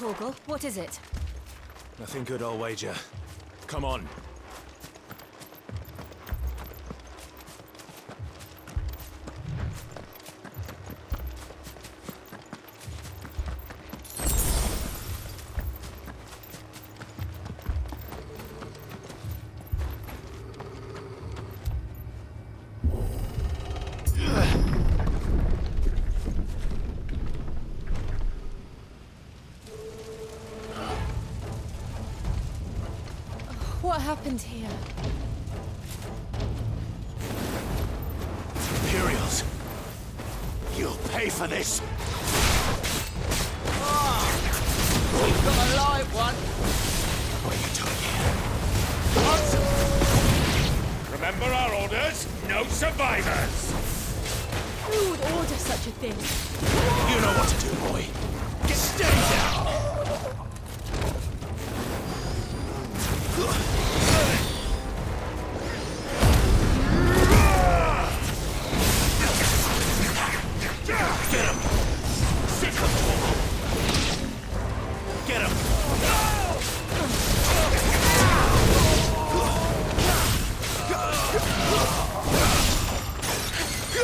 Torgal. What is it? Nothing good, I'll wager. Come on. What happened here? Imperials! You'll pay for this! We've got a live one. What are you doing here? What? Remember our orders? No survivors! Who would order such a thing? You know what to do, boy. Stay down! Get him! Sick of Torgal! Get him!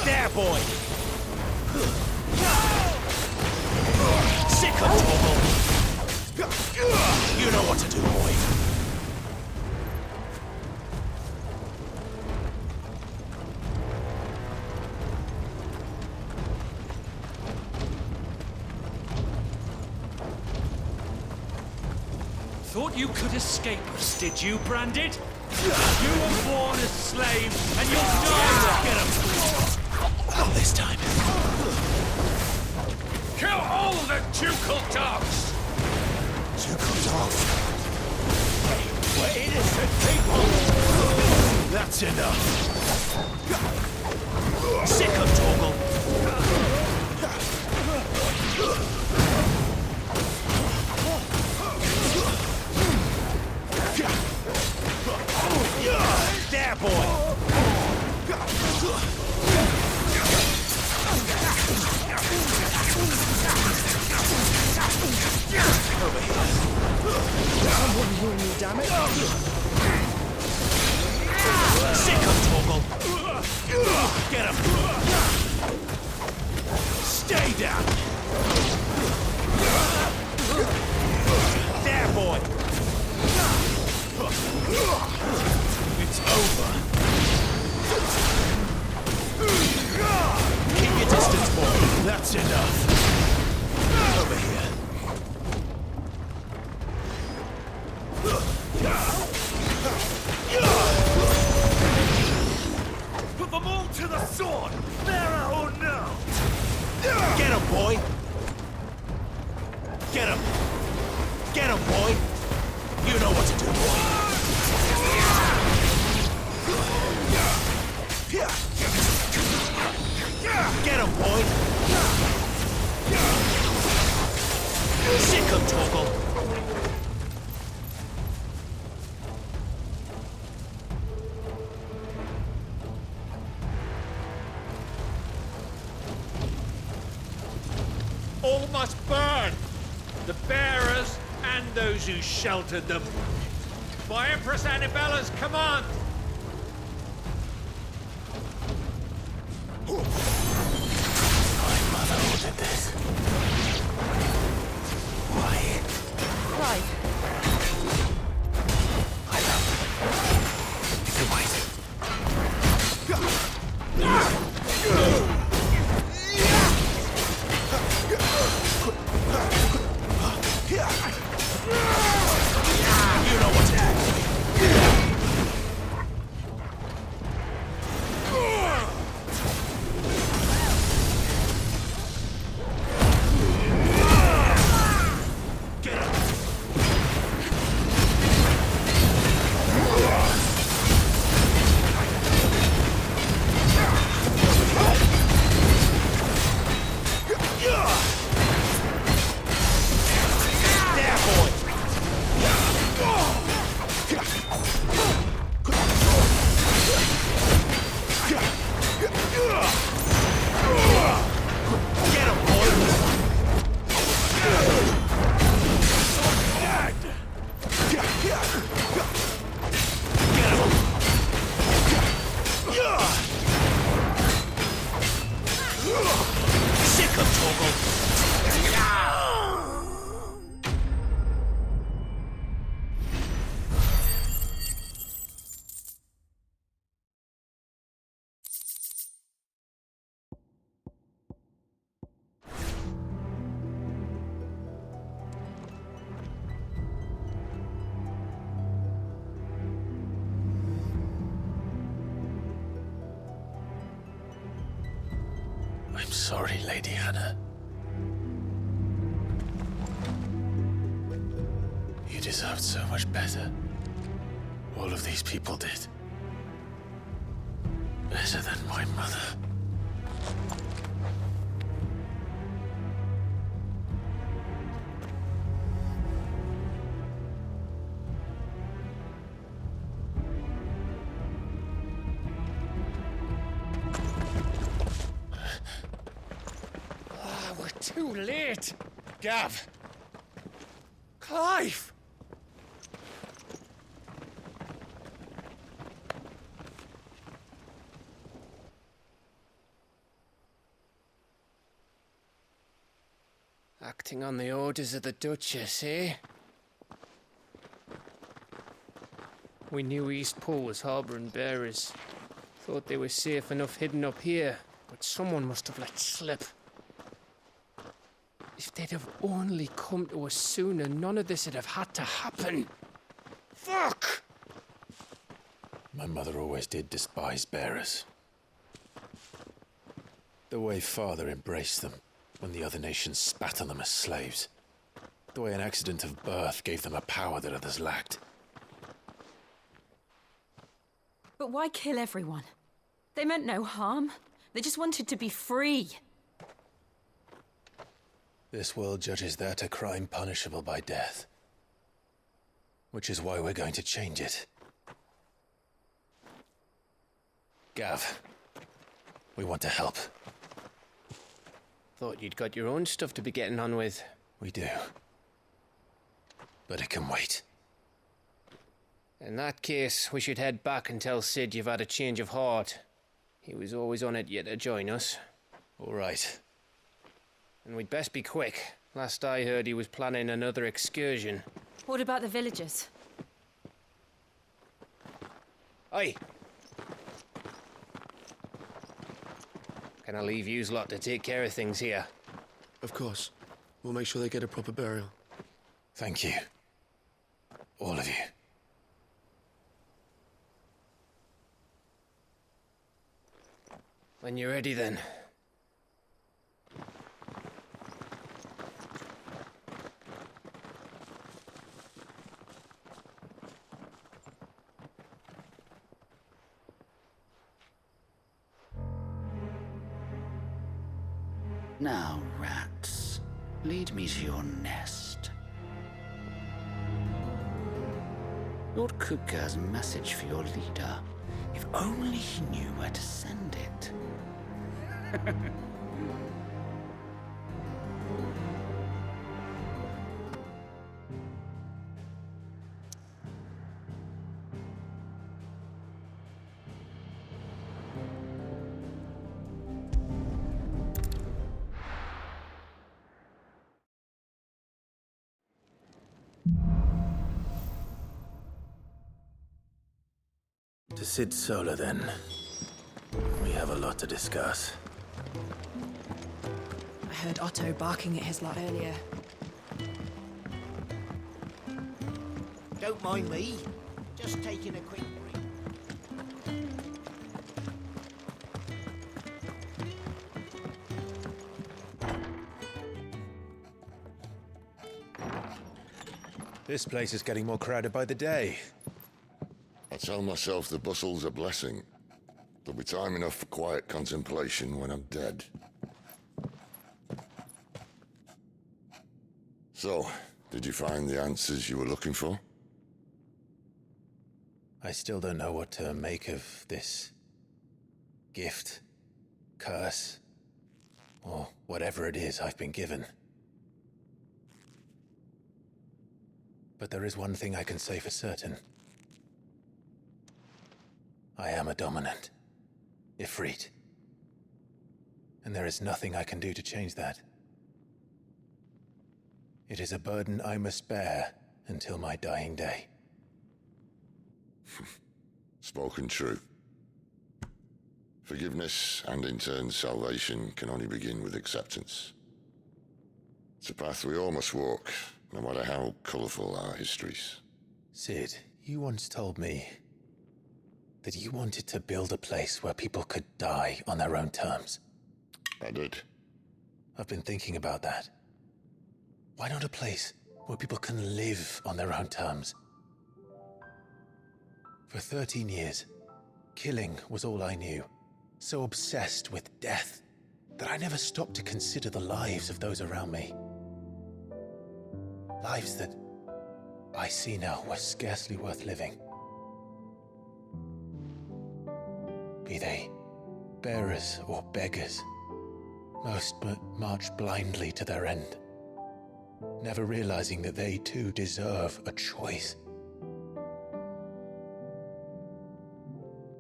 There, boy! Sick of Torgal! You know what to do, boy. Thought you could escape us, did you, Branded? You were born a slave, and you'll die! Get him! Not this time. Kill all the ducal dogs! Ducal dogs? We're innocent people! That's enough! Sick of Torgal! There, boy! Over here. Someone hear me, damn it! Sick of Torgal! Get him! Stay down! There, boy! It's over. Keep your distance, boy. That's enough. Over here. Put them all to the sword! Bearer or no! Get him, boy! Get him! Get him, boy! You know what to do, boy! Get him, boy! Sick of Torgal! All must burn! The bearers and those who sheltered them. By Empress Annibella's command! My mother ordered this. Why? Right. I love her. It's a wait. You know what to do. Get up. There, boy. sorry, Lady Hannah. You deserved so much better. All of these people did. Better than my mother. We're too late. Gav! Clive! Acting on the orders of the Duchess, eh? We knew Eastpool was harbouring bearers. Thought they were safe enough hidden up here, but someone must have let slip. If they'd have only come to us sooner, none of this would have had to happen. Fuck! My mother always did despise bearers. The way Father embraced them when the other nations spat on them as slaves. The way an accident of birth gave them a power that others lacked. But why kill everyone? They meant no harm. They just wanted to be free. This world judges that a crime punishable by death. Which is why we're going to change it. Gav, we want to help. Thought you'd got your own stuff to be getting on with. We do. But it can wait. In that case, we should head back and tell Sid you've had a change of heart. He was always on it yet to join us. All right. And we'd best be quick. Last I heard, he was planning another excursion. What about the villagers? Aye. Can I leave yous lot to take care of things here? Of course. We'll make sure they get a proper burial. Thank you. All of you. When you're ready, then. Now, rats, lead me to your nest. Lord Kupka has a message for your leader. If only he knew where to send it. To Sid Solar, then. We have a lot to discuss. I heard Otto barking at his lot earlier. Don't mind me. Just taking a quick break. This place is getting more crowded by the day. I tell myself the bustle's a blessing. There'll be time enough for quiet contemplation when I'm dead. So, did you find the answers you were looking for? I still don't know what to make of this gift, curse, or whatever it is I've been given. But there is one thing I can say for certain. I am a dominant, Ifrit. And there is nothing I can do to change that. It is a burden I must bear until my dying day. Spoken true. Forgiveness and in turn salvation can only begin with acceptance. It's a path we all must walk, no matter how colourful our histories. Sid, you once told me that you wanted to build a place where people could die on their own terms. I did. I've been thinking about that. Why not a place where people can live on their own terms? For 13 years, killing was all I knew. So obsessed with death that I never stopped to consider the lives of those around me. Lives that I see now were scarcely worth living. Be they bearers or beggars, most march blindly to their end, never realizing that they too deserve a choice.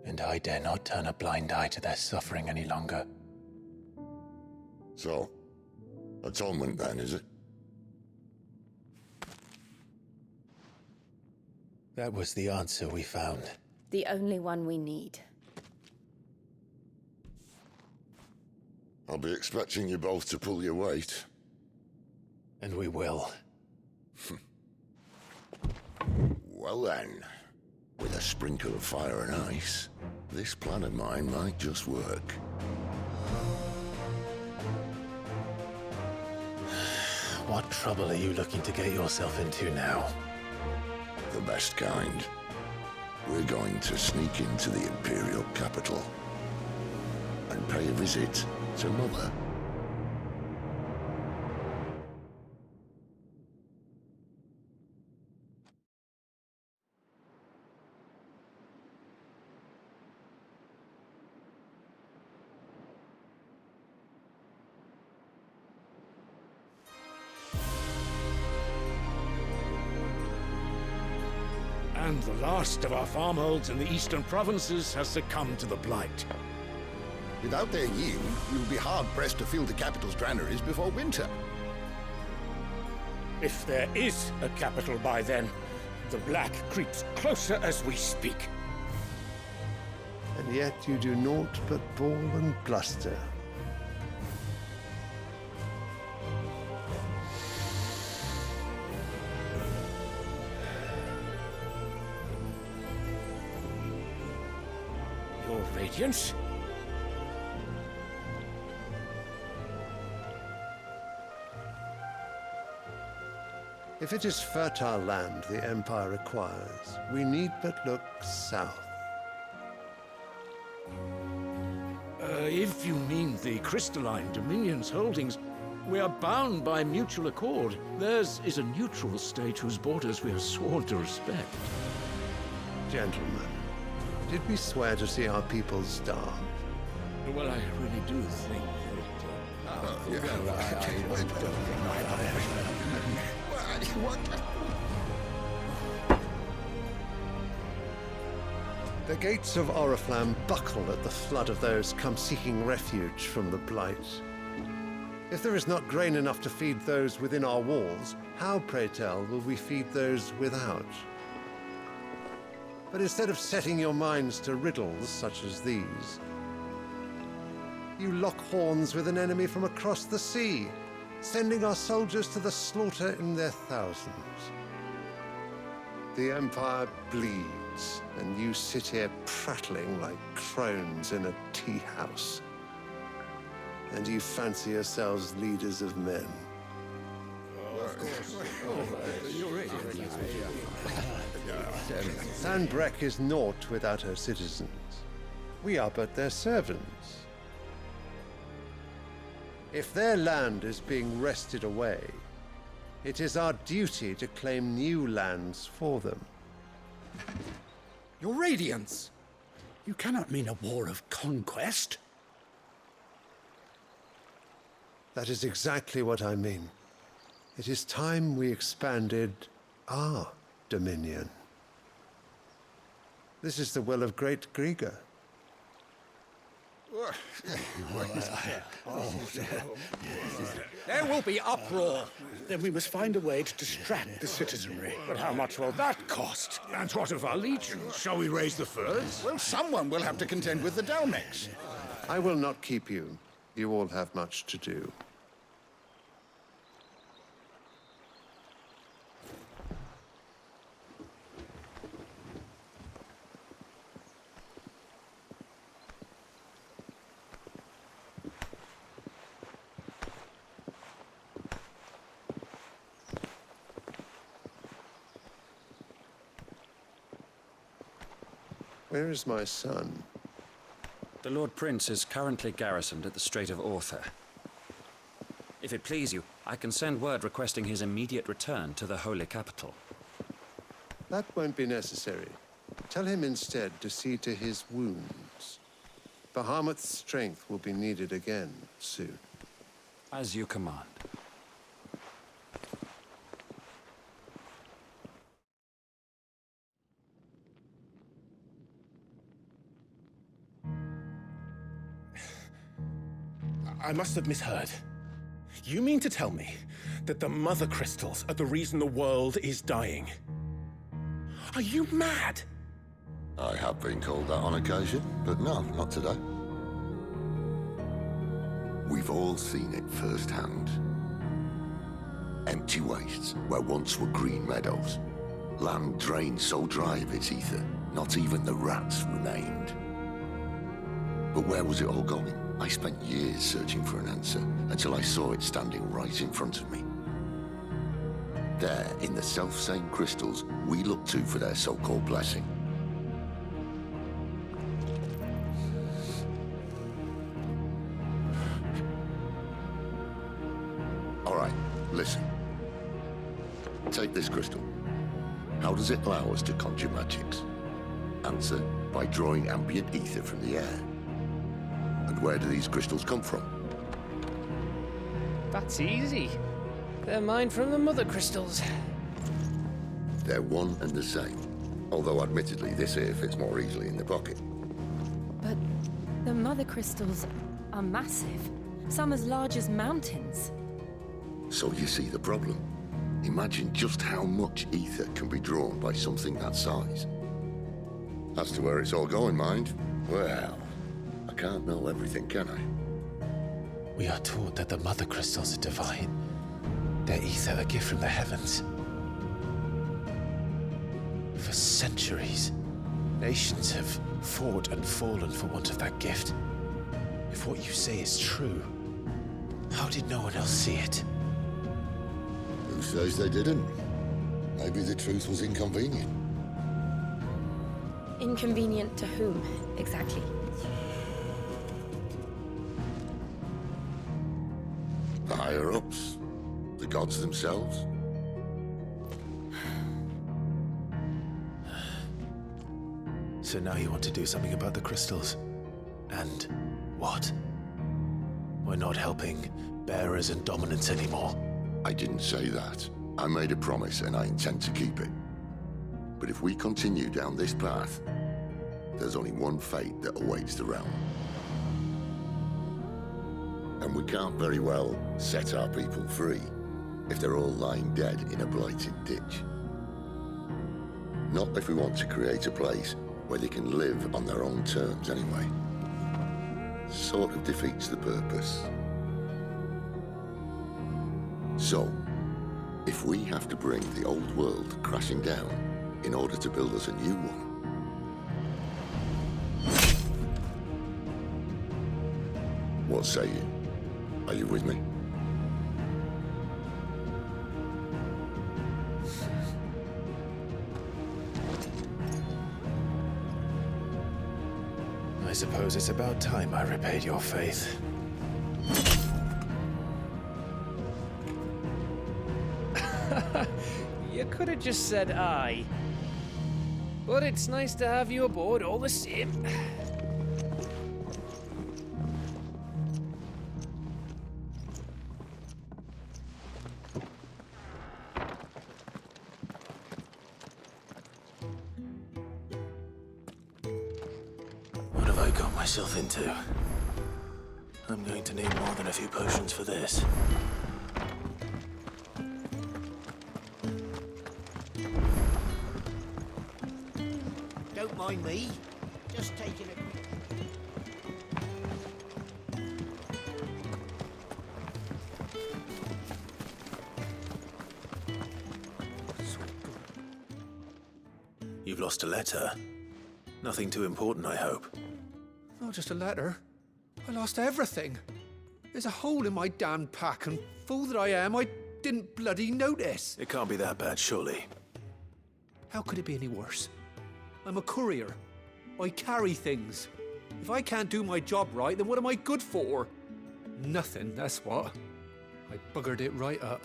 And I dare not turn a blind eye to their suffering any longer. So, atonement then, is it? That was the answer we found. The only one we need. I'll be expecting you both to pull your weight. And we will. Well then, with a sprinkle of fire and ice, this plan of mine might just work. What trouble are you looking to get yourself into now? The best kind. We're going to sneak into the Imperial capital and pay a visit to Mother. And the last of our farmholds in the eastern provinces has succumbed to the blight. Without their yield, we will be hard-pressed to fill the capital's granaries before winter. If there is a capital by then, the black creeps closer as we speak. And yet you do naught but bawl and bluster. Your Radiance? If it is fertile land the Empire requires, we need but look south. If you mean the crystalline Dominion's holdings, we are bound by mutual accord. Theirs is a neutral state whose borders we are sworn to respect. Gentlemen, did we swear to see our people starve? Well, I really do think The gates of Oriflamme buckle at the flood of those come seeking refuge from the Blight. If there is not grain enough to feed those within our walls, how, pray tell, will we feed those without? But instead of setting your minds to riddles such as these, you lock horns with an enemy from across the sea, sending our soldiers to the slaughter in their thousands. The Empire bleeds, and you sit here prattling like crones in a tea house. And you fancy yourselves leaders of men. Sanbreque is naught without her citizens. We are but their servants. If their land is being wrested away, it is our duty to claim new lands for them. Your Radiance! You cannot mean a war of conquest. That is exactly what I mean. It is time we expanded our dominion. This is the will of great Grieger. There will be uproar. Then we must find a way to distract the citizenry. But how much will that cost? And what of our legions? Shall we raise the furs? Well, someone will have to contend with the Dalnecs. I will not keep you. You all have much to do. Where is my son? The Lord Prince is currently garrisoned at the Strait of Orther. If it please you, I can send word requesting his immediate return to the Holy Capital. That won't be necessary. Tell him instead to see to his wounds. Bahamut's strength will be needed again soon. As you command. I must have misheard. You mean to tell me that the Mother Crystals are the reason the world is dying? Are you mad? I have been called that on occasion, but no, not today. We've all seen it firsthand. Empty wastes where once were green meadows. Land drained so dry of its ether, not even the rats remained. But where was it all going? I spent years searching for an answer, until I saw it standing right in front of me. There, in the self-same crystals we look to for their so-called blessing. All right, listen. Take this crystal. How does it allow us to conjure magics? Answer, by drawing ambient ether from the air. And where do these crystals come from? That's easy. They're mine from the Mother Crystals. They're one and the same. Although admittedly this here fits more easily in the pocket. But the Mother Crystals are massive. Some as large as mountains. So you see the problem. Imagine just how much ether can be drawn by something that size. As to where it's all going, mind, well, I can't know everything, can I? We are taught that the Mother Crystals are divine. Their ether a gift from the heavens. For centuries, nations have fought and fallen for want of that gift. If what you say is true, how did no one else see it? Who says they didn't? Maybe the truth was inconvenient. Inconvenient to whom, exactly? The higher-ups? The gods themselves? So now you want to do something about the crystals? And what? We're not helping bearers and dominants anymore. I didn't say that. I made a promise and I intend to keep it. But if we continue down this path, there's only one fate that awaits the realm. And we can't very well set our people free if they're all lying dead in a blighted ditch. Not if we want to create a place where they can live on their own terms anyway. Sort of defeats the purpose. So, if we have to bring the old world crashing down in order to build us a new one, what say you? Are you with me? I suppose it's about time I repaid your faith. You could have just said aye. But it's nice to have you aboard all the same. What have I got myself into? I'm going to need more than a few potions for this. Don't mind me. Just taking a quick... You've lost a letter. Nothing too important, I hope. Not just a letter. I lost everything. There's a hole in my damn pack, and fool that I am, I didn't bloody notice. It can't be that bad, surely. How could it be any worse? I'm a courier. I carry things. If I can't do my job right, then what am I good for? Nothing, that's what. I buggered it right up.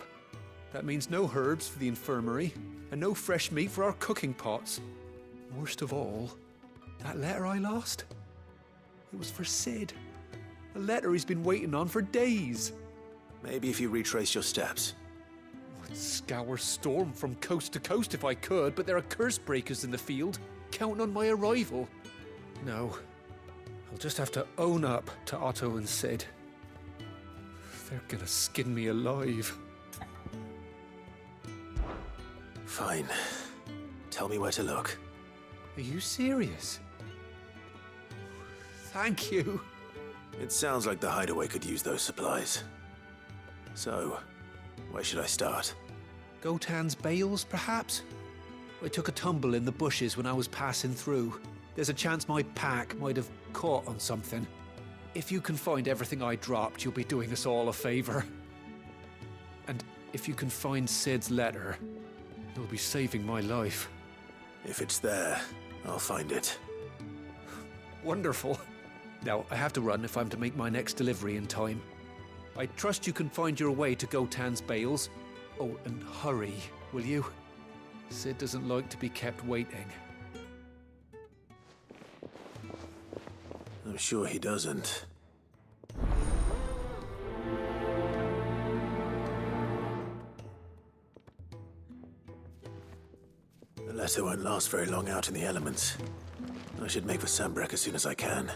That means no herbs for the infirmary, and no fresh meat for our cooking pots. Worst of all, that letter I lost? It was for Sid. A letter he's been waiting on for days. Maybe if you retrace your steps. I'd scour Storm from coast to coast if I could, but there are curse breakers in the field, counting on my arrival. No, I'll just have to own up to Otto and Sid. They're gonna skin me alive. Fine. Tell me where to look. Are you serious? Thank you. It sounds like the hideaway could use those supplies. So, where should I start? Gotan's bales, perhaps? I took a tumble in the bushes when I was passing through. There's a chance my pack might have caught on something. If you can find everything I dropped, you'll be doing us all a favor. And if you can find Sid's letter, you'll be saving my life. If it's there, I'll find it. Wonderful. Now, I have to run if I'm to make my next delivery in time. I trust you can find your way to Gotan's bales. Oh, and hurry, will you? Sid doesn't like to be kept waiting. I'm sure he doesn't. The letter won't last very long out in the elements. I should make for Sambrek as soon as I can.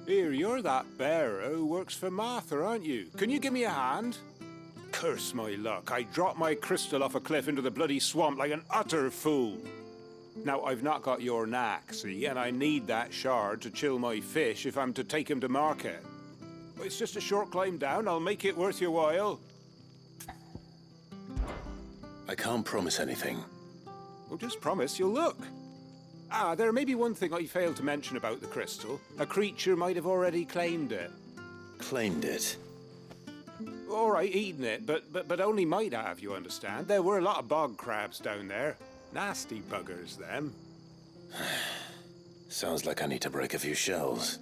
Here, you're that bearer who works for Martha, aren't you? Can you give me a hand? Curse my luck, I dropped my crystal off a cliff into the bloody swamp like an utter fool. Now, I've not got your knack, see, and I need that shard to chill my fish if I'm to take him to market. It's just a short climb down, I'll make it worth your while. I can't promise anything. Well, just promise you'll look. Ah, there may be one thing I failed to mention about the crystal. A creature might have already claimed it. Claimed it? All right, eaten it, but only might have, you understand. There were a lot of bog crabs down there. Nasty buggers, them. Sounds like I need to break a few shells.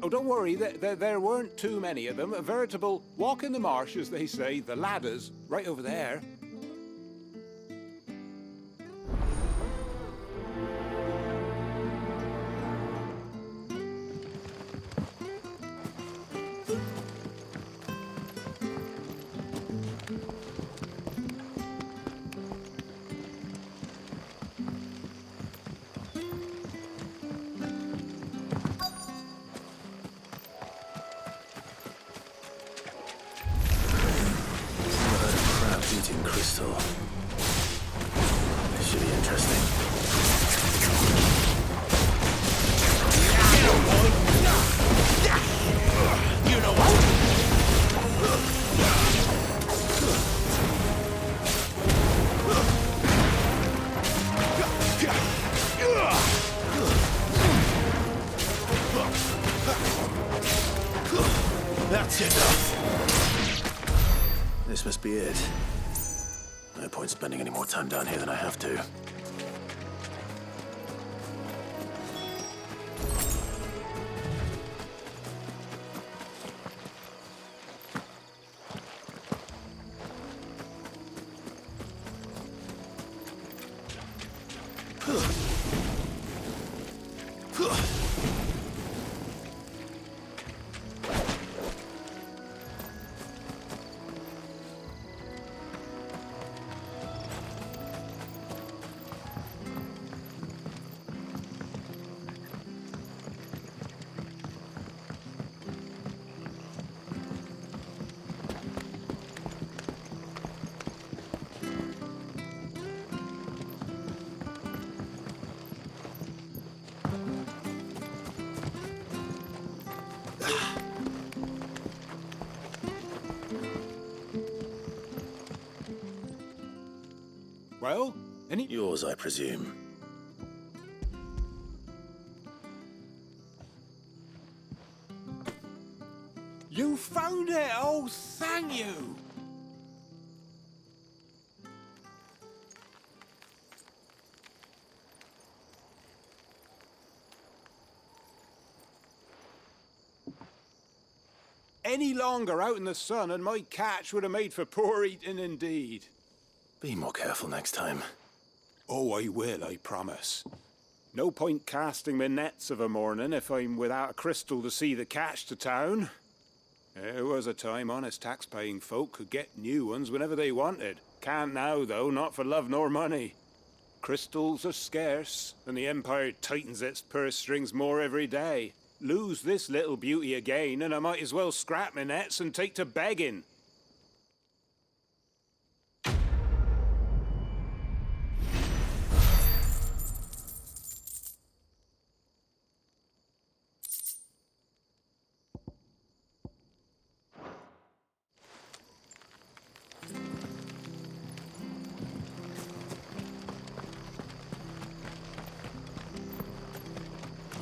Oh, don't worry, there weren't too many of them. A veritable walk in the marsh, as they say, the ladders, right over there. Eating crystal. This should be interesting. You know what? That's enough. This must be it. No point spending any more time down here than I have to. Well, any... Yours, I presume. You found it! Oh, thank you! Any longer out in the sun and my catch would have made for poor eating indeed. Be more careful next time. Oh, I will, I promise. No point casting my nets of a morning if I'm without a crystal to see the catch to town. There was a time honest tax-paying folk could get new ones whenever they wanted. Can't now, though, not for love nor money. Crystals are scarce, and the Empire tightens its purse strings more every day. Lose this little beauty again, and I might as well scrap my nets and take to begging.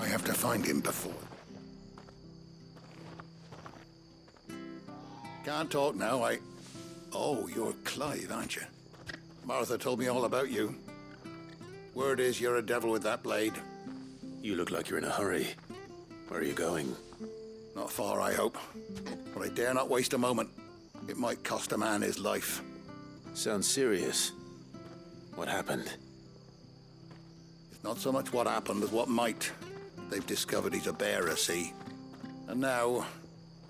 I have to find him before. Can't talk now, Oh, you're Clive, aren't you? Martha told me all about you. Word is you're a devil with that blade. You look like you're in a hurry. Where are you going? Not far, I hope. But I dare not waste a moment. It might cost a man his life. Sounds serious. What happened? It's not so much what happened as what might. They've discovered he's a bearer, see? And now,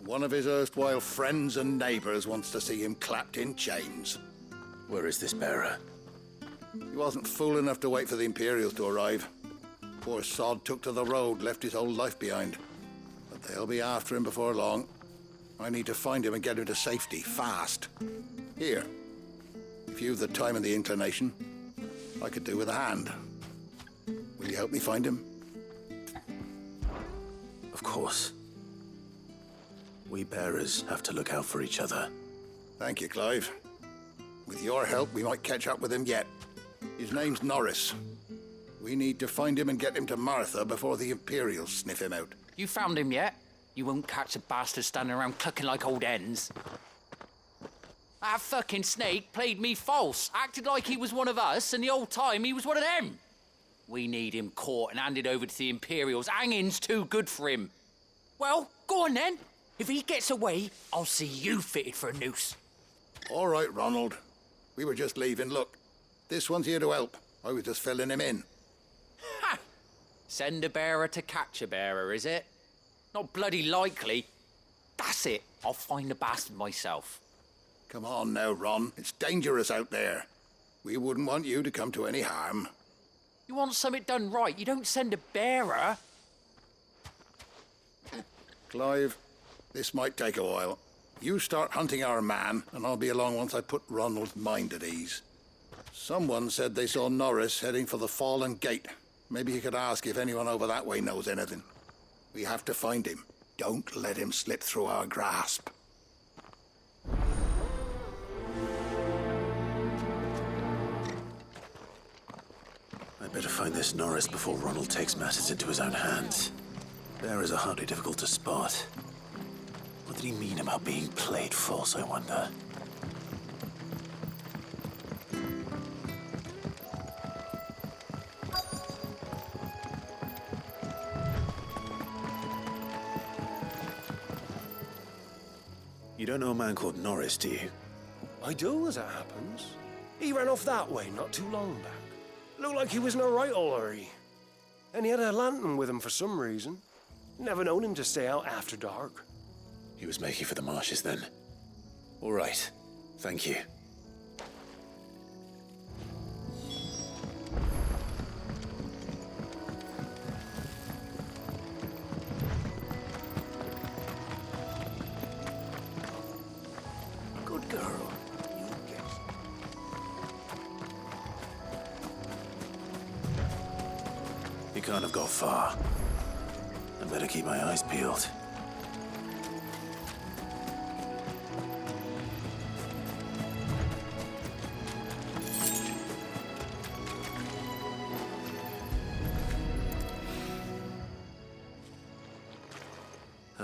one of his erstwhile friends and neighbors wants to see him clapped in chains. Where is this bearer? He wasn't fool enough to wait for the Imperials to arrive. Poor sod took to the road, left his whole life behind. But they'll be after him before long. I need to find him and get him to safety, fast. Here, if you've the time and the inclination, I could do with a hand. Will you help me find him? Of course. We bearers have to look out for each other. Thank you, Clive. With your help, we might catch up with him yet. His name's Norris. We need to find him and get him to Martha before the Imperials sniff him out. You found him yet? You won't catch a bastard standing around clucking like old hens. That fucking snake played me false, acted like he was one of us, and the old time he was one of them. We need him caught and handed over to the Imperials. Hanging's too good for him. Well, go on then. If he gets away, I'll see you fitted for a noose. All right, Ronald. We were just leaving. Look, this one's here to help. I was just filling him in. Ha! Send a bearer to catch a bearer, is it? Not bloody likely. That's it. I'll find the bastard myself. Come on now, Ron. It's dangerous out there. We wouldn't want you to come to any harm. You want something done right, you don't send a bearer. Clive, this might take a while. You start hunting our man, and I'll be along once I put Ronald's mind at ease. Someone said they saw Norris heading for the Fallen Gate. Maybe you could ask if anyone over that way knows anything. We have to find him. Don't let him slip through our grasp. I'd better find this Norris before Ronald takes matters into his own hands. Bearers are hardly difficult to spot. What did he mean about being played false, I wonder? You don't know a man called Norris, do you? I do, as it happens. He ran off that way not too long back. Looked like he was in a right old hurry. And he had a lantern with him for some reason. Never known him to stay out after dark. He was making for the marshes then. All right. Thank you. Good girl. You get He can't have got far. I'd better keep my eyes peeled.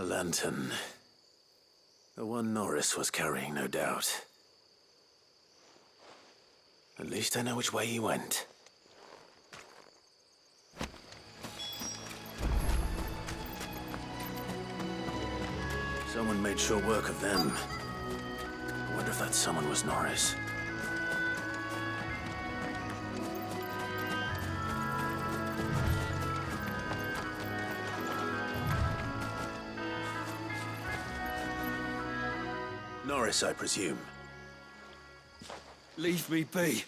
lantern. The one Norris was carrying, no doubt. At least I know which way he went. Someone made sure work of them. I wonder if that someone was Norris. Norris, I presume. Leave me be.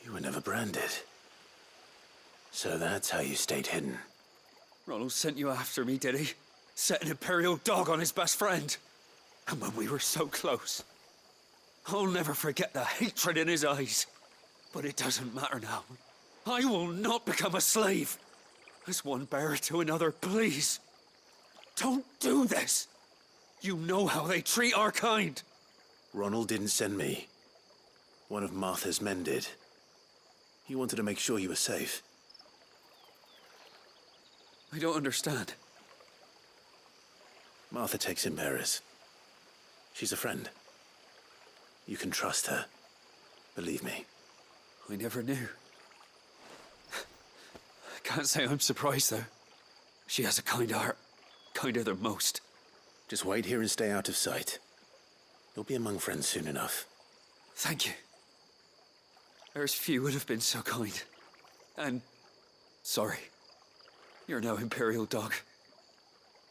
You were never branded. So that's how you stayed hidden. Ronald sent you after me, did he? Set an Imperial dog on his best friend. And when we were so close. I'll never forget the hatred in his eyes. But it doesn't matter now. I will not become a slave. As one bearer to another, please. Don't do this. You know how they treat our kind. Ronald didn't send me. One of Martha's men did. He wanted to make sure you were safe. I don't understand. Martha takes in bearers. She's a friend. You can trust her. Believe me. I never knew. I can't say I'm surprised, though. She has a kind heart. Kinder than most. Just wait here and stay out of sight. You'll be among friends soon enough. Thank you. There's few would have been so kind. And sorry. You're no Imperial dog.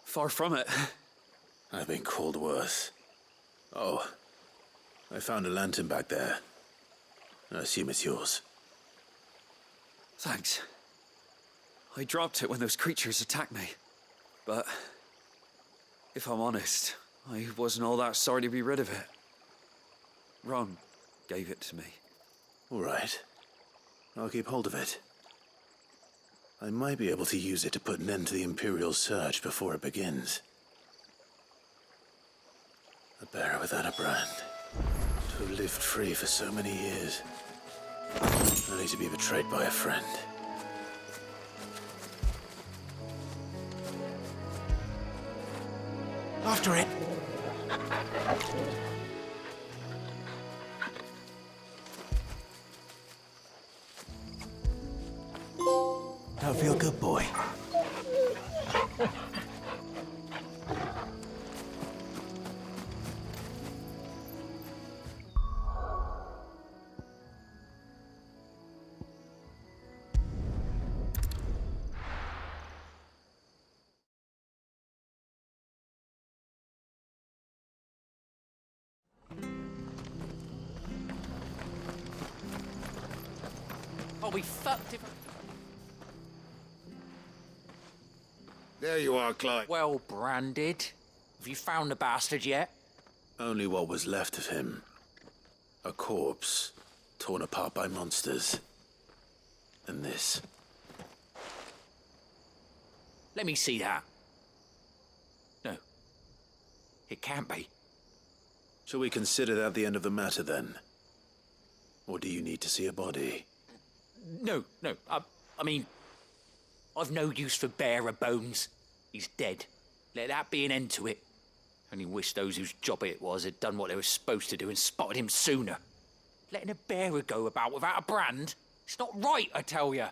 Far from it. I've been called worse. Oh, I found a lantern back there. I assume it's yours. Thanks. I dropped it when those creatures attacked me. But if I'm honest, I wasn't all that sorry to be rid of it. Ron gave it to me. All right. I'll keep hold of it. I might be able to use it to put an end to the Imperial search before it begins. A bearer without a brand. To have lived free for so many years. Only to be betrayed by a friend. After it. Now feel good, boy. I'll be fucked if I... There you are, Clive. Well branded. Have you found the bastard yet? Only what was left of him. A corpse, torn apart by monsters. And this. Let me see that. No. It can't be. Shall we consider that the end of the matter, then? Or do you need to see a body? No. I mean, I've no use for bearer bones. He's dead. Let that be an end to it. Only wish those whose job it was had done what they were supposed to do and spotted him sooner. Letting a bearer go about without a brand? It's not right, I tell you.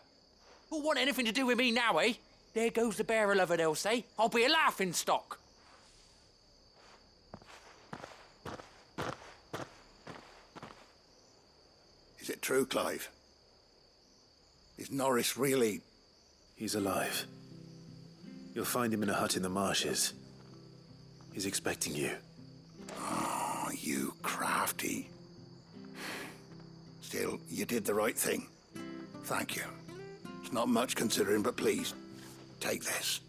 Who'll want anything to do with me now, eh? There goes the bearer lover, they'll say. I'll be a laughingstock. Is it true, Clive? Is Norris really... He's alive. You'll find him in a hut in the marshes. He's expecting you. Oh, you crafty. Still, you did the right thing. Thank you. It's not much considering, but please, take this.